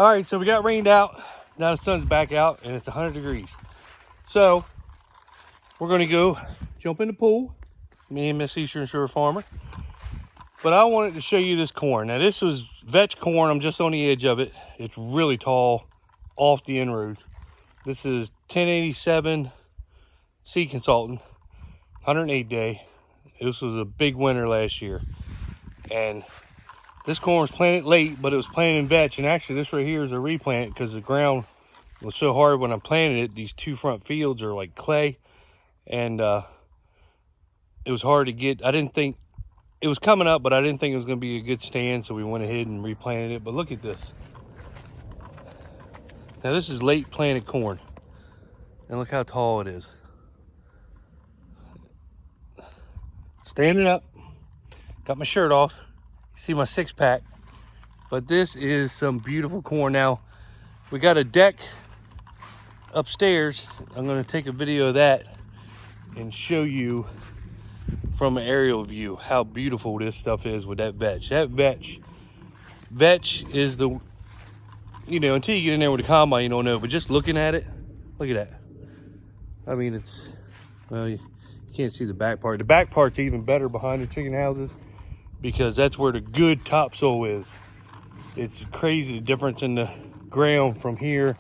All right, so we got rained out. Now the sun's back out and it's 100 degrees. So we're gonna go jump in the pool, me and Miss Eastern Shore Farmer. But I wanted to show you this corn. Now this was vetch corn. I'm just on the edge of it. It's really tall off the inroads. This is 1087 Seed Consultant, 108 day. This was a big winter last year. And this corn was planted late, but it was planted in vetch. And actually this right here is a replant because the ground was so hard when I planted it. These two front fields are like clay. And it was hard to get. I didn't think it was coming up, but I didn't think it was going to be a good stand. So we went ahead and replanted it. But look at this. Now this is late planted corn. And look how tall it is. Standing up. Got my shirt off. You see my six pack. But this is some beautiful corn. Now, we got a deck upstairs. I'm going to take a video of that and show you from an aerial view how beautiful this stuff is with that vetch. That vetch is the, you know, until you get in there with the combine, you don't know. But just looking at it, look at that. I mean, it's, well, you can't see the back part. The back part's even better behind the chicken houses because that's where the good topsoil is. It's crazy the difference in the ground from here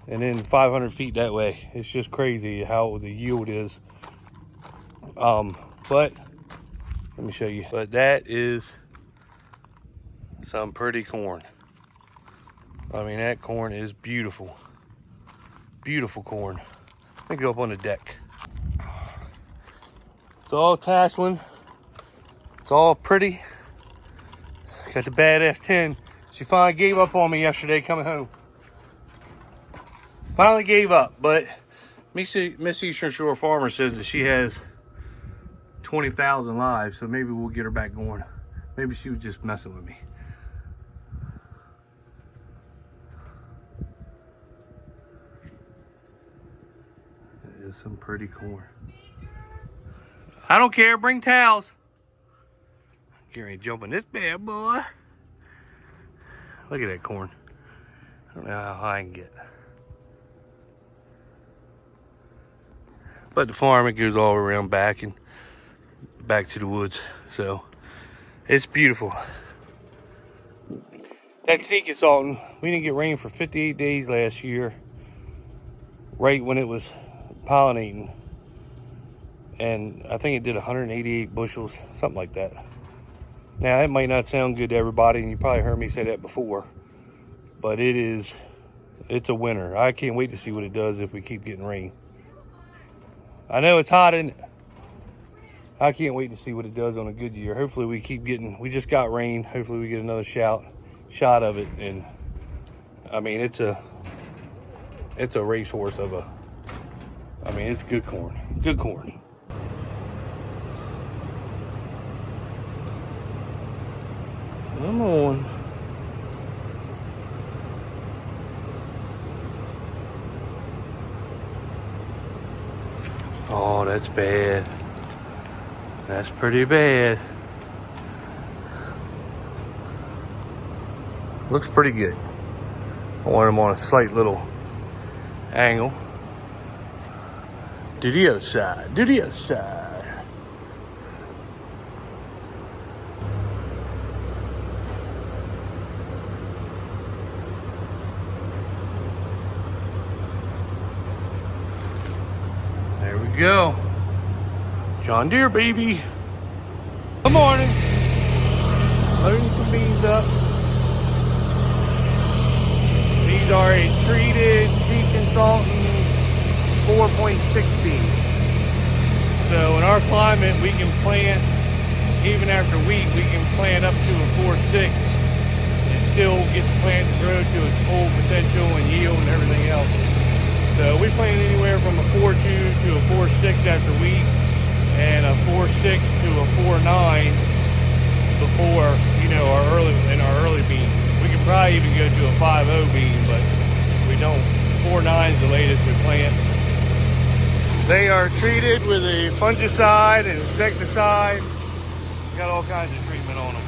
and then 500 feet that way. It's just crazy how the yield is. But let me show you. But that is some pretty corn. I mean, that corn is beautiful. Beautiful corn. Let me go up on the deck. It's all tasseling. It's all pretty. Got the badass 10. She finally gave up on me yesterday coming home. Finally gave up, but Miss Eastern Shore Farmer says that she has 20,000 lives, so maybe we'll get her back going. Maybe she was just messing with me. That is some pretty corn. I don't care, bring towels. Get ready to jump in this bad boy. Look at that corn. I don't know how high I can get. But the farm, it goes all around back and back to the woods. So it's beautiful. That Seed Consultant, we didn't get rain for 58 days last year, right when it was pollinating. And I think it did 188 bushels, something like that. Now, that might not sound good to everybody, and you probably heard me say that before, but it's a winner. I can't wait to see what it does if we keep getting rain. I know it's hot, isn't it? I can't wait to see what it does on a good year. Hopefully we keep getting, we just got rain. Hopefully we get another shot of it. And I mean, it's a racehorse of a, I mean, it's good corn, good corn. Come on. Oh, that's bad. That's pretty bad. Looks pretty good. I want him on a slight little angle. Do the other side. Do the other side. There we go. John Deere, baby. Good morning. Loading some beans up. These are a treated Seed Consultant 4.16. So in our climate, we can plant, even after wheat, we can plant up to a 4.6 and still get the plant to grow to its full potential and yield and everything else. So we plant anywhere from a 4.2 to a 4.6 after wheat, and a 4.6 to a 4.9 before, you know, our early beans. We could probably even go to a 5.0 bean, but we don't. 4.9 is the latest we plant. They are treated with a fungicide and insecticide. Got all kinds of treatment on them.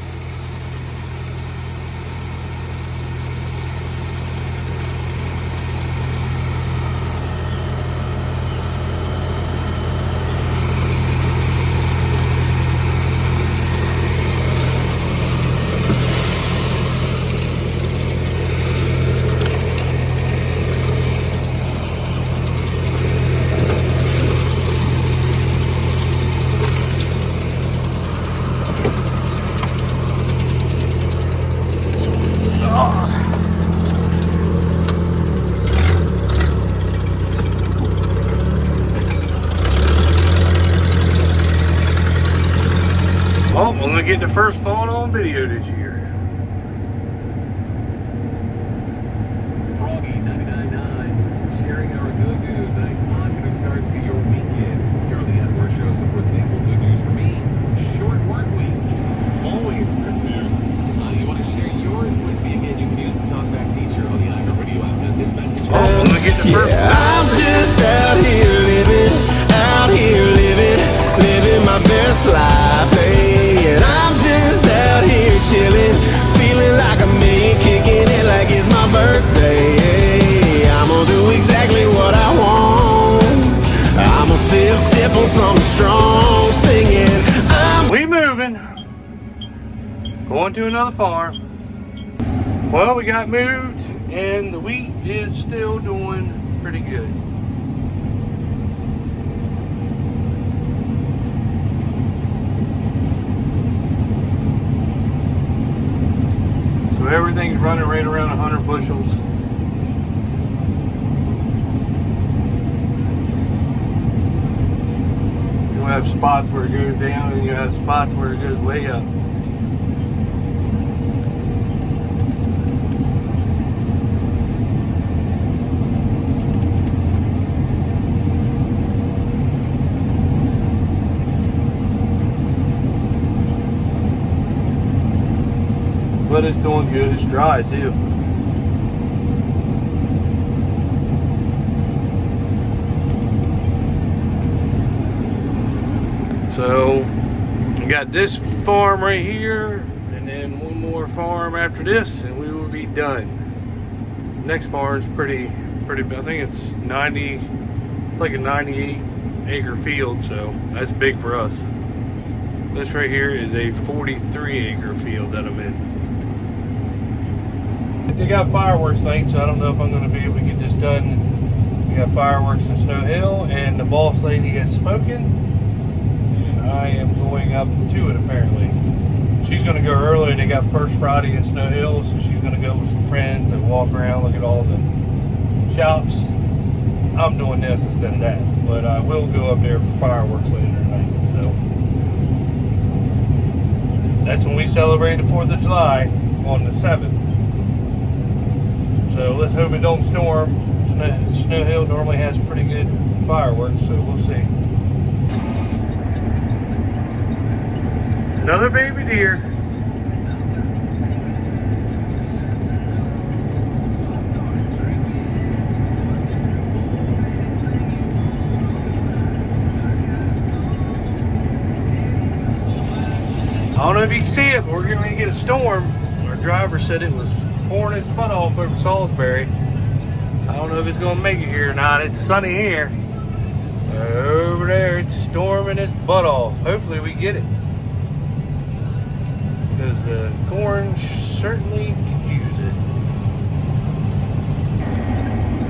get the first fawn on video this year. Froggy 999, sharing our good news. A nice positive start to your weekend. Charlie Edwards shows some, for example, good news for me. Short work week. Always good news. You want to share yours with me again? You can use the talkback feature on the iHeart Radio app. And this message. I'm gonna get the first. I'm just out here living my best life, hey. And I'm just out here chilling, feeling like a million, kicking it like it's my birthday, hey. I'm gonna do exactly what I want. I'm gonna sip on something strong, singing. We moving. Going to another farm. Well, we got moved, and the wheat is still doing pretty good. So everything's running right around 100 bushels. You'll have spots where it goes down, and you have spots where it goes way up. But it's doing good. It's dry too. So we got this farm right here, and then one more farm after this, and we will be done. Next farm is pretty. I think it's 90. It's like a 98-acre field, so that's big for us. This right here is a 43-acre field that I'm in. They got fireworks night, so I don't know if I'm going to be able to get this done. We got fireworks in Snow Hill, and the boss lady has spoken, and I am going up to it apparently. She's going to go early. They got First Friday in Snow Hill, so she's going to go with some friends and walk around, look at all the shops. I'm doing this instead of that, but I will go up there for fireworks later tonight. So that's when we celebrate the 4th of July on the 7th. So let's hope it don't storm. Snow Hill normally has pretty good fireworks, so we'll see. Another baby deer. I don't know if you can see it, but we're going to get a storm. Our driver said it was pouring its butt off over Salisbury. I don't know if it's going to make it here or not. It's sunny here. Over there, it's storming its butt off. Hopefully we get it, because the corn certainly could use it.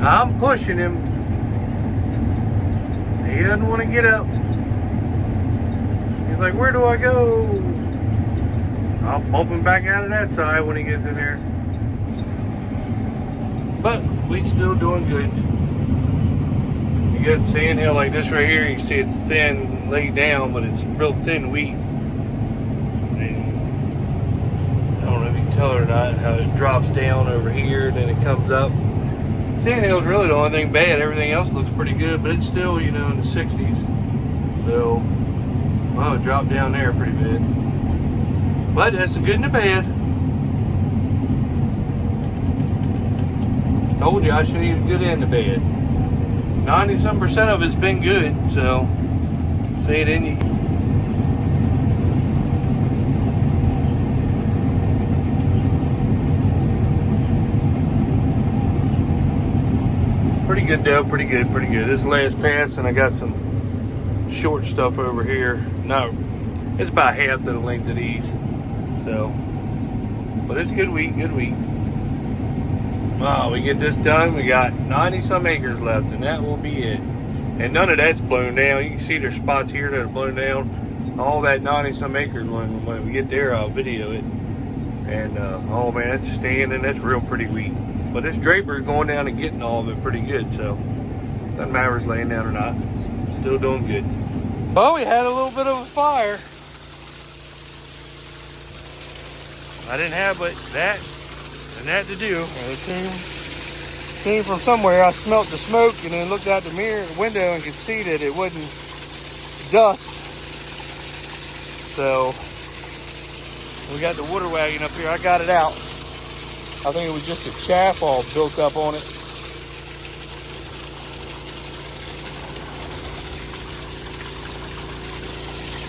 I'm pushing him. He doesn't want to get up. He's like, where do I go? I'll bump him back out of that side when he gets in there. But we still doing good. You got sand hill like this right here. You see it's thin laid down, but it's real thin wheat. And I don't know if you can tell it or not, how it drops down over here, then it comes up. Sand hill's really the only thing bad. Everything else looks pretty good, but it's still, you know, in the 60s. So, well, it dropped down there pretty bad. But that's the good and the bad. Told you I'd show you the good and the bad. 90-some% of it's been good, so say it in you. Pretty good though, pretty good. This last pass, and I got some short stuff over here. No, it's about half the length of these. So, but it's good wheat. Wow, we get this done. We got 90-some acres left, and that will be it. And none of that's blown down. You can see there's spots here that are blown down. All that 90-some acres, when we get there, I'll video it. And, oh man, that's standing. That's real pretty wheat. But this Draper's going down and getting all of it pretty good, so doesn't matter if it's laying down or not. It's still doing good. Well, we had a little bit of a fire. I didn't have but that and that to do. And it came from somewhere. I smelt the smoke and then looked out the window and could see that it wasn't dust. So we got the water wagon up here. I got it out. I think it was just a chaff all built up on it.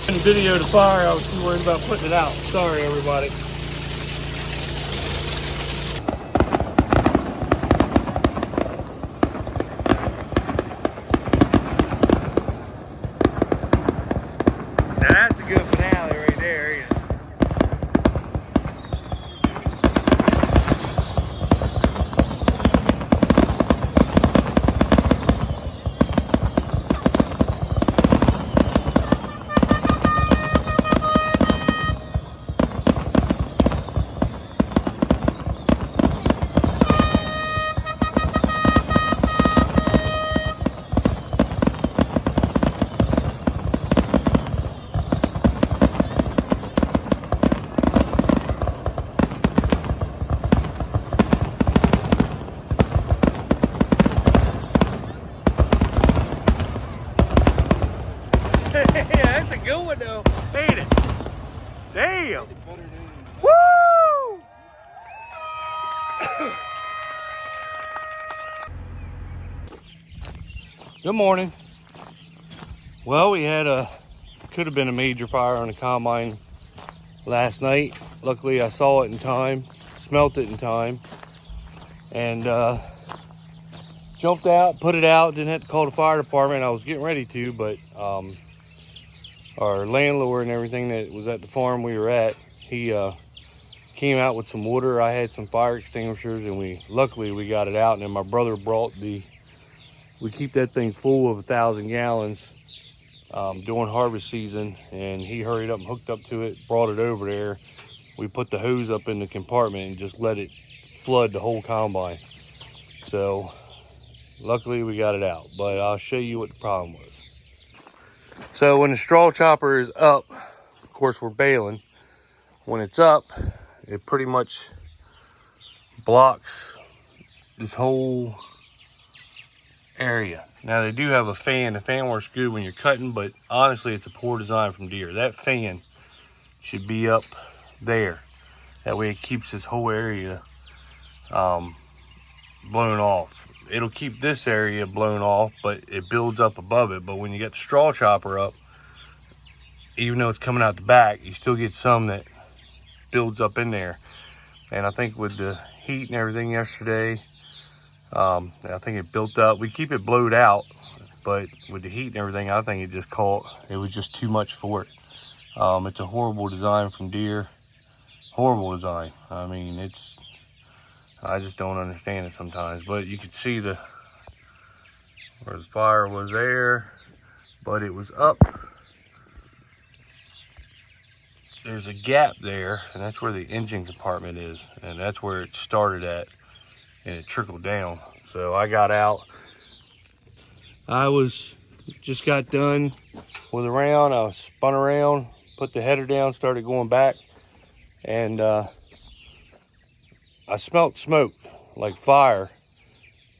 Couldn't video the fire. I was too worried about putting it out. Sorry, everybody. Now that's a good finale right there, ain't it? Yeah, that's a good one though, ain't it? Damn! Woo! Good morning. Well, we had could have been a major fire on the combine last night. Luckily, I saw it in time, smelt it in time, and jumped out, put it out. Didn't have to call the fire department. I was getting ready to, but our landlord and everything that was at the farm we were at, he came out with some water. I had some fire extinguishers, and luckily we got it out. And then my brother brought we keep that thing full of 1,000 gallons during harvest season, and he hurried up and hooked up to it, brought it over there. We put the hose up in the compartment and just let it flood the whole combine. So luckily we got it out, but I'll show you what the problem was. So when the straw chopper is up, of course we're baling. When it's up, it pretty much blocks this whole area. Now they do have a fan. The fan works good when you're cutting, but honestly it's a poor design from Deere. That fan should be up there. That way it keeps this whole area blown off. It'll keep this area blown off, but it builds up above it. But when you get the straw chopper up, even though it's coming out the back, you still get some that builds up in there. And I think with the heat and everything yesterday, I think it built up. We keep it blowed out, but with the heat and everything, I think it just caught. It was just too much for it. It's a horrible design from Deere. Horrible design. I mean, I just don't understand it sometimes. But you could see where the fire was there, but it was up. There's a gap there, and that's where the engine compartment is, and that's where it started at, and it trickled down. So I got out. I just got done with a round. I spun around, put the header down, started going back, and I smelled smoke, like fire.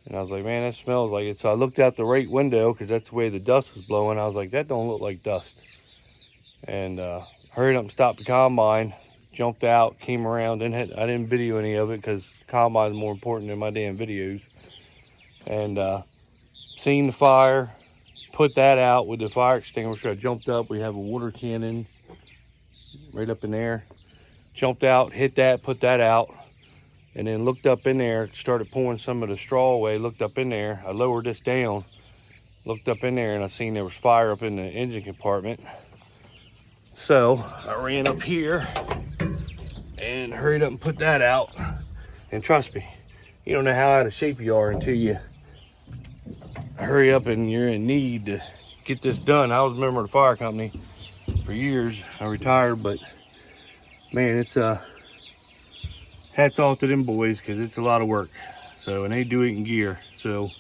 And I was like, man, that smells like it. So I looked out the right window, because that's the way the dust was blowing. I was like, that don't look like dust. And hurried up and stopped the combine, jumped out, came around. I didn't video any of it, because combine is more important than my damn videos. And seen the fire, put that out with the fire extinguisher. I jumped up. We have a water cannon right up in there. Jumped out, hit that, put that out. And then looked up in there, started pouring some of the straw away, looked up in there. I lowered this down, looked up in there, and I seen there was fire up in the engine compartment. So I ran up here and hurried up and put that out. And trust me, you don't know how out of shape you are until you hurry up and you're in need to get this done. I was a member of the fire company for years. I retired, but man, it's hats off to them boys, because it's a lot of work. So, and they do it in gear. So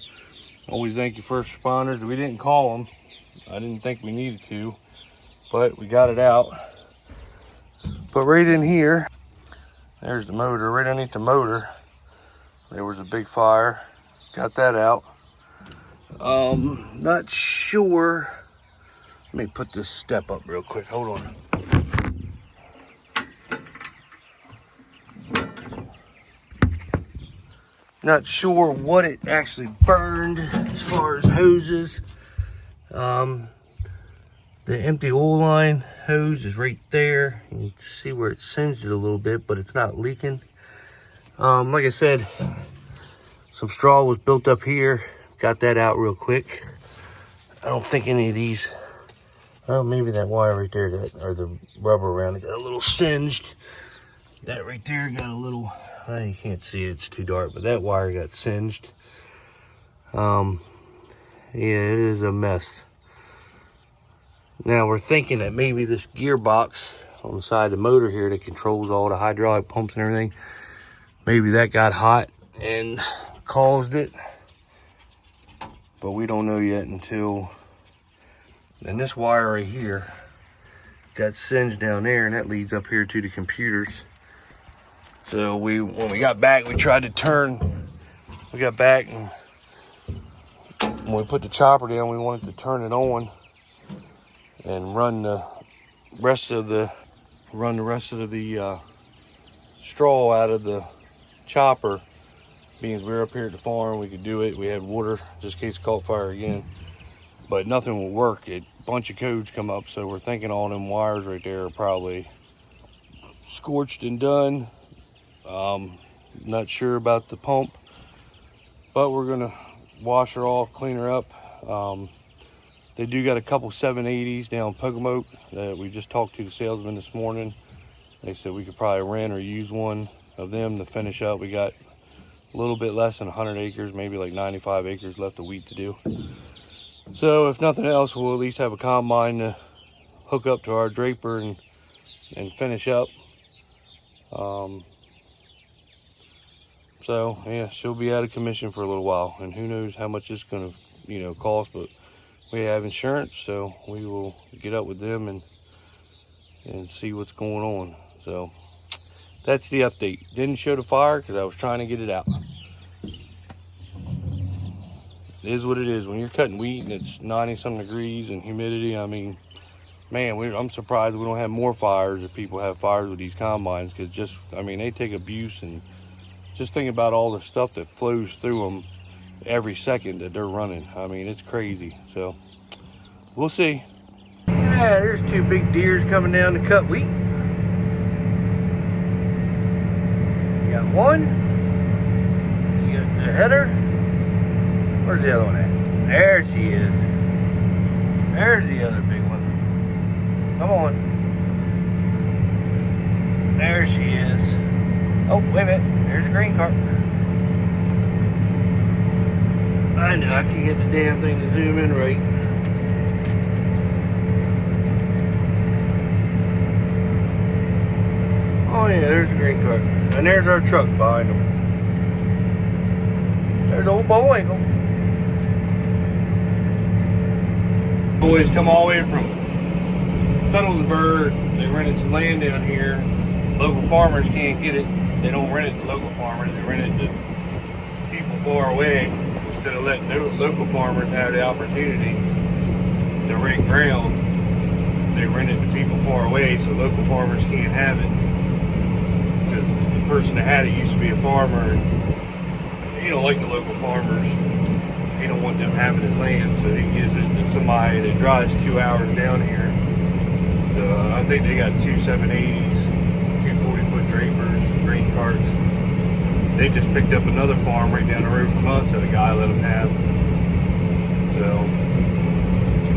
always thank you first responders. We didn't call them. I didn't think we needed to, but we got it out. But right in here, There's the motor. Right underneath the motor, there was a big fire. Got that out. Not sure. Let me put this step up real quick. Hold on. Not sure what it actually burned as far as hoses. The empty oil line hose is right there. You can see where it singed it a little bit, but it's not leaking. Like I said, some straw was built up here. Got that out real quick. I don't think any of these, well, maybe that wire right there, or the rubber around it got a little singed. That right there got a little, you can't see it, it's too dark, but that wire got singed. Yeah, it is a mess. Now we're thinking that maybe this gearbox on the side of the motor here that controls all the hydraulic pumps and everything, maybe that got hot and caused it. But we don't know yet until, and this wire right here got singed down there, and that leads up here to the computers. So when we got back, we tried to turn, we got back, and when we put the chopper down, we wanted to turn it on and run the rest of the straw out of the chopper. Being we're up here at the farm, we could do it. We had water just in case it caught fire again, but nothing will work. A bunch of codes come up, so we're thinking all them wires right there are probably scorched and done. Not sure about the pump, but we're gonna wash her off, clean her up. They do got a couple 780s down Pocomoke that we just talked to the salesman this morning. They said we could probably rent or use one of them to finish up. We got a little bit less than 100 acres, maybe like 95 acres left of wheat to do. So if nothing else, we'll at least have a combine to hook up to our draper and finish up. So yeah, she'll be out of commission for a little while, and who knows how much it's gonna, cost, but we have insurance, so we will get up with them and see what's going on. So that's the update. Didn't show the fire because I was trying to get it out. It is what it is. When you're cutting wheat and it's 90-some degrees and humidity, I mean, man, I'm surprised we don't have more fires, or people have fires with these combines, because they take abuse. And just think about all the stuff that flows through them every second that they're running. I mean, it's crazy. So we'll see. Yeah, there's two big deers coming down to cut wheat. You got one. You got the header. Where's the other one at? There she is. There's the other big one. Come on. There she is. Oh, wait a minute. There's a green cart. I know, I can't get the damn thing to zoom in right. Oh yeah, there's a green cart. And there's our truck behind them. There's old Bullwinkle. Boys come all the way from Fettlesburg. They rented some land down here. Local farmers can't get it. They don't rent it to local farmers. They rent it to people far away. Instead of letting local farmers have the opportunity to rent ground, they rent it to people far away, so local farmers can't have it. Because the person that had it used to be a farmer, and he don't like the local farmers. He don't want them having his land, so he gives it to somebody that drives 2 hours down here. So I think they got two 780s, two 40-foot drapers, grain carts. They just picked up another farm right down the road from us that a guy let them have. So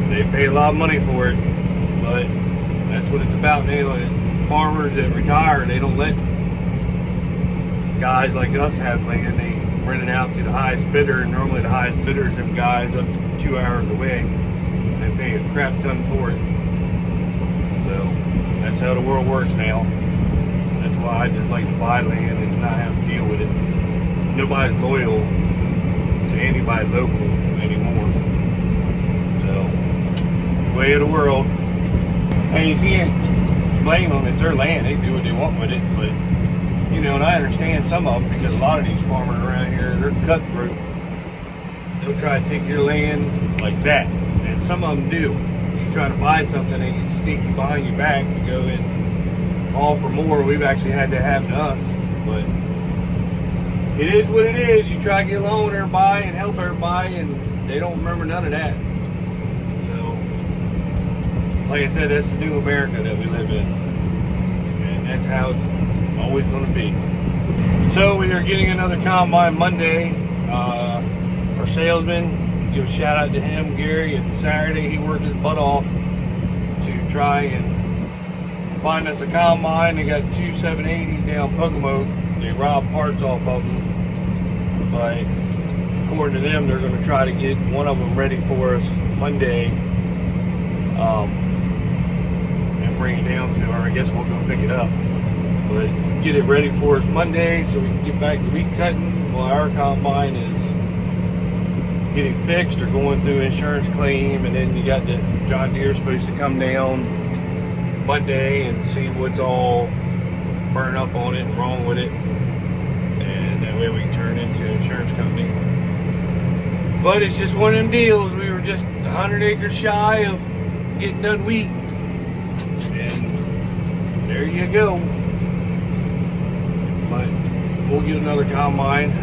they pay a lot of money for it, but that's what it's about now. Farmers that retire, they don't let guys like us have land. They rent it out to the highest bidder, and normally the highest bidder is them guys up to 2 hours away. They pay a crap ton for it. So that's how the world works now. That's why I just like to buy land and not have to deal with it. Nobody's loyal to anybody local anymore. So it's the way of the world. And you can't blame them. It's their land. They do what they want with it. But You know, and I understand some of them because a lot of these farmers around here, they're cutthroat. They'll try to take your land like that, and some of them do. You try to buy something and you sneak behind your back to go and all for more. We've actually had that happen to us, but it is what it is. You try to get along with everybody and help everybody, and they don't remember none of that. So, like I said, that's the new America that we live in, and that's how it's always going to be. So we are getting another combine Monday. Our salesman, give a shout out to him, Gary. It's Saturday. He worked his butt off to try and find us a combine. They got two 780s down Pocomoke. They robbed parts off of them, but according to them, they're going to try to get one of them ready for us Monday, and bring it down to, or I guess we'll go pick it up, but get it ready for us Monday so we can get back to wheat cutting while our combine is getting fixed or going through insurance claim. And then you got the John Deere supposed to come down Monday and see what's all burned up on it and wrong with it, and that way we can turn it into an insurance company. But it's just one of them deals. We were just 100 acres shy of getting done wheat, and there you go. But we'll get another combine,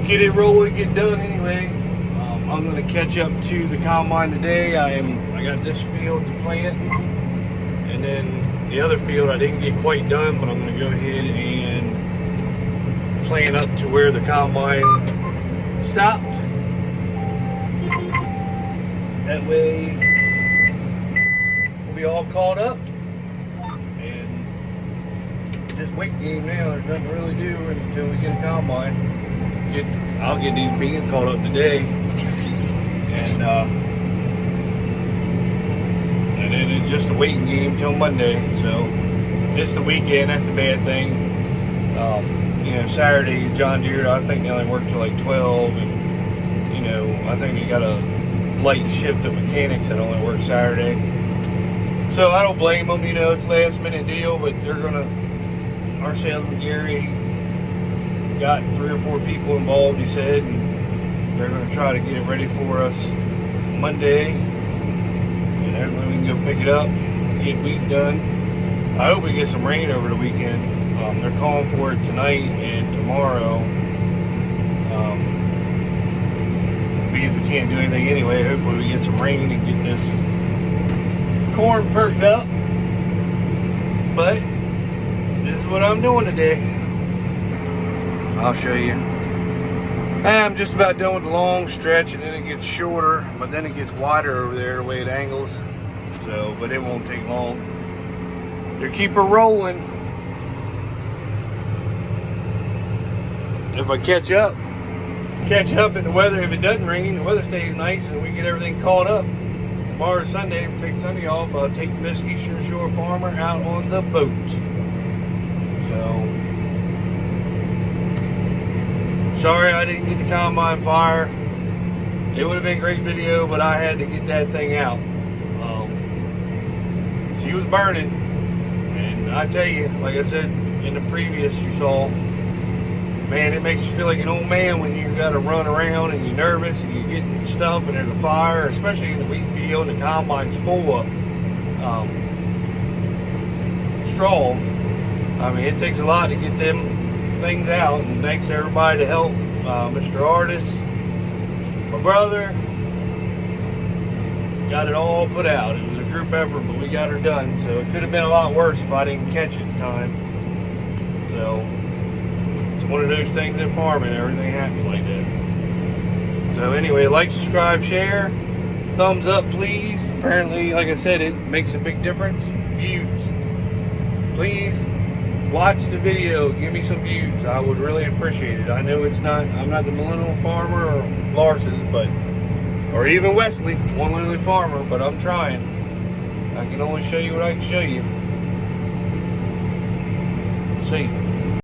get it rolling, get done anyway. I'm going to catch up to the combine today. I got this field to plant, and then the other field I didn't get quite done, but I'm going to go ahead and plant up to where the combine stopped. That way we'll be all caught up. And this weight game now, there's nothing to really do until we get a combine. I'll get these beans caught up today, and then it's just a waiting game till Monday. So it's the weekend. That's the bad thing. You know, Saturday John Deere, I think they only work till like 12, and you know, I think they got a light shift of mechanics that only work Saturday. So I don't blame them. You know, it's a last minute deal, but they're gonna. Our salesman Gary got 3 or 4 people involved, he said, and they're going to try to get it ready for us Monday, and hopefully we can go pick it up, get wheat done. I hope we get some rain over the weekend. They're calling for it tonight and tomorrow. Because we can't do anything anyway, hopefully we get some rain and get this corn perked up. But this is what I'm doing today. I'll show you. I'm just about done with the long stretch, and then it gets shorter, but then it gets wider over there the way it angles. So, but it won't take long. You keep her rolling. If I catch up in the weather, if it doesn't rain, the weather stays nice, and we get everything caught up. Tomorrow's Sunday, we take Sunday off. I'll take Miss Eastern Shore Farmer out on the boat. So, sorry I didn't get the combine fire. It would have been a great video, but I had to get that thing out. She was burning, and I tell you, like I said in the previous you saw, man, it makes you feel like an old man when you got to run around and you're nervous and you're getting stuff and there's a fire, especially in the wheat field and the combine's full of straw. I mean, it takes a lot to get them things out, and thanks to everybody to help. Mr. Artis, my brother, got it all put out. It was a group effort, but we got her done. So it could have been a lot worse if I didn't catch it in time. So it's one of those things in farming, everything happens like that. So anyway, like, subscribe, share, thumbs up please. Apparently, like I said, it makes a big difference. Views, please watch the video, give me some views. I would really appreciate it. I know I'm not the millennial farmer or Larson's, but, or even Wesley, one millennial farmer, but I'm trying. I can only show you what I can show you. See.